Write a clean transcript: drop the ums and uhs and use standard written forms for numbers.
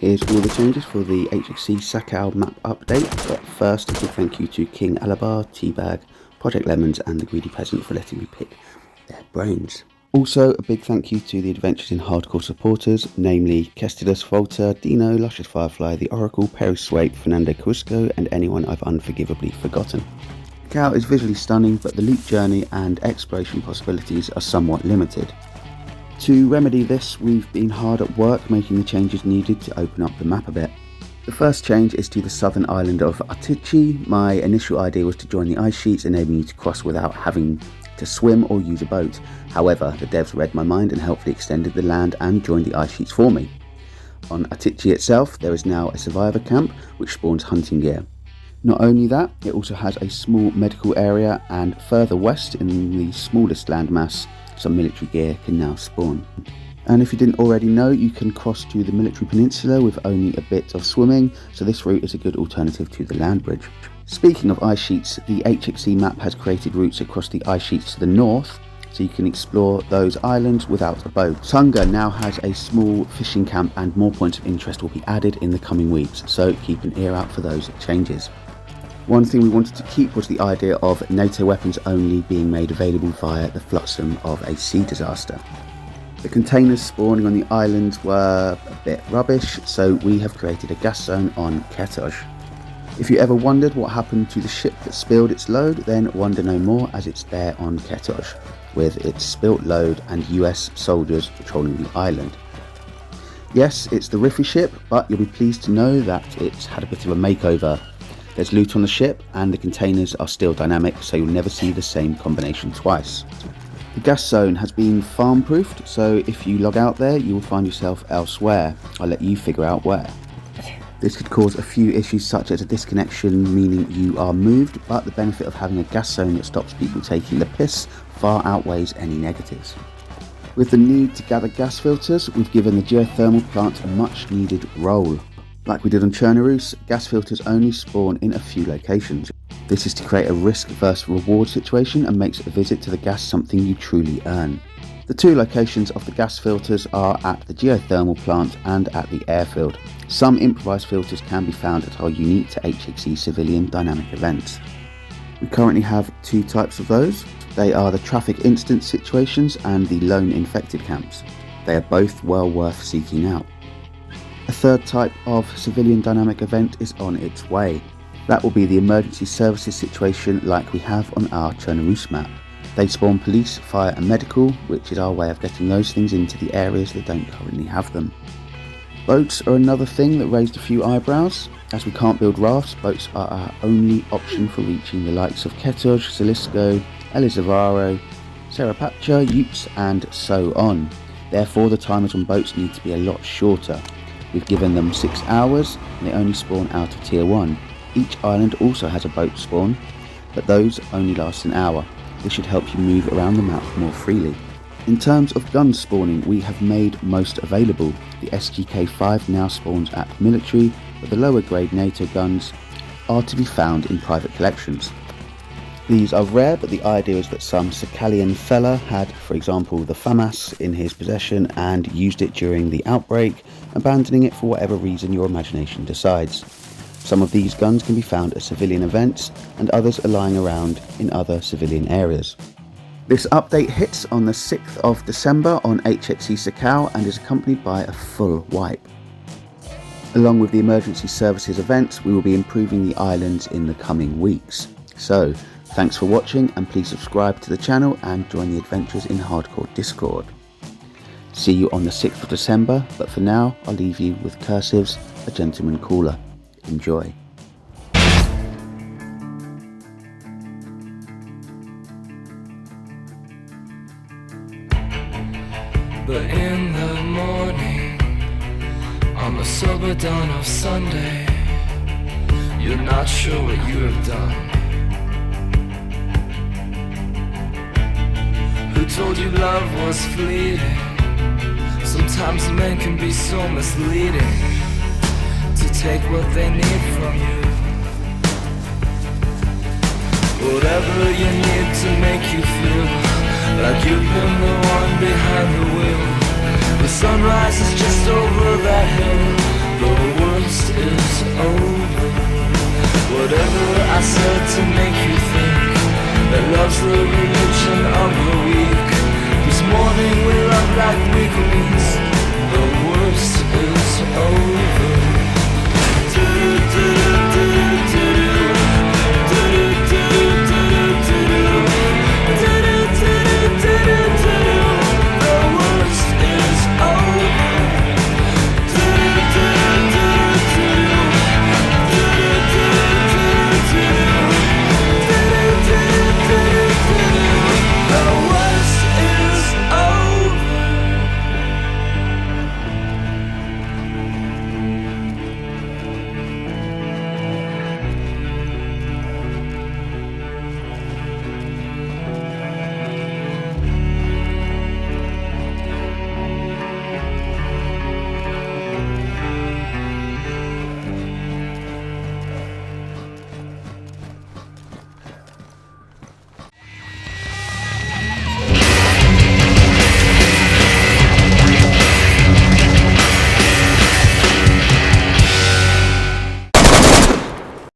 Here's all the changes for the hXc Sakhal map update, but first a big thank you to King Alabar, Teabag, Project Lemons and the Greedy Peasant for letting me pick their brains. Also a big thank you to the Adventures in Hardcore supporters, namely Kestidus, Volta, Dino, Luscious Firefly, The Oracle, Perry Swape, Fernando Carusco and anyone I've unforgivably forgotten. Sakhal is visually stunning, but the loot journey and exploration possibilities are somewhat limited. To remedy this, we've been hard at work making the changes needed to open up the map a bit. The first change is to the southern island of hXc. My initial idea was to join the ice sheets, enabling you to cross without having to swim or use a boat. However, the devs read my mind and helpfully extended the land and joined the ice sheets for me. On hXc itself, there is now a survivor camp which spawns hunting gear. Not only that, it also has a small medical area, and further west in the smallest landmass, some military gear can now spawn. And if you didn't already know, you can cross to the military peninsula with only a bit of swimming, so this route is a good alternative to the land bridge. Speaking of ice sheets, the hXc map has created routes across the ice sheets to the north, so you can explore those islands without a boat. Tunga now has a small fishing camp and more points of interest will be added in the coming weeks, so keep an ear out for those changes. One thing we wanted to keep was the idea of NATO weapons only being made available via the flotsam of a sea disaster. The containers spawning on the islands were a bit rubbish, so we have created a gas zone on Ketoj. If you ever wondered what happened to the ship that spilled its load, then wonder no more, as it's there on Ketoj, with its spilt load and US soldiers patrolling the island. Yes, it's the Riffy ship, but you'll be pleased to know that it's had a bit of a makeover. There's loot on the ship and the containers are still dynamic, so you'll never see the same combination twice. The gas zone has been farm proofed, so if you log out there you will find yourself elsewhere. I'll let you figure out where. This could cause a few issues such as a disconnection, meaning you are moved, but the benefit of having a gas zone that stops people taking the piss far outweighs any negatives. With the need to gather gas filters, we've given the geothermal plant a much needed role. Like we did on Chernarus, gas filters only spawn in a few locations. This is to create a risk versus reward situation and makes a visit to the gas something you truly earn. The two locations of the gas filters are at the geothermal plant and at the airfield. Some improvised filters can be found that are unique to hXc civilian dynamic events. We currently have two types of those. They are the traffic instance situations and the lone infected camps. They are both well worth seeking out. A third type of civilian dynamic event is on its way. That will be the emergency services situation like we have on our Chernarus map. They spawn police, fire and medical, which is our way of getting those things into the areas that don't currently have them. Boats are another thing that raised a few eyebrows. As we can't build rafts, boats are our only option for reaching the likes of Ketoj, Salisco, Elizavaro, Serapacha, Utes and so on. Therefore the timers on boats need to be a lot shorter. We've given them 6 hours and they only spawn out of tier 1. Each island also has a boat spawn, but those only last an hour. This should help you move around the map more freely. In terms of gun spawning, we have made most available. The SGK-5 now spawns at military, but the lower grade NATO guns are to be found in private collections. These are rare, but the idea is that some Sakhalian fella had, for example, the FAMAS in his possession and used it during the outbreak, abandoning it for whatever reason your imagination decides. Some of these guns can be found at civilian events, and others are lying around in other civilian areas. This update hits on the 6th of December on hXc Sakhal and is accompanied by a full wipe. Along with the emergency services events, we will be improving the islands in the coming weeks. So, thanks for watching and please subscribe to the channel and join the Adventures in Hardcore Discord. See you on the 6th of December, but for now I'll leave you with Cursive's A Gentleman Caller. Enjoy. But in the morning, on the sober dawn of Sunday, you're not sure what you have done. Who told you love was fleeting? Sometimes men can be so misleading to take what they need from you. Whatever you need to make you feel like you've been the one behind the wheel. The sun rises just over that hill. The worst is over. Whatever I said to make you think that love's the religion of the weak. This morning we love like weaklings. The worst is over.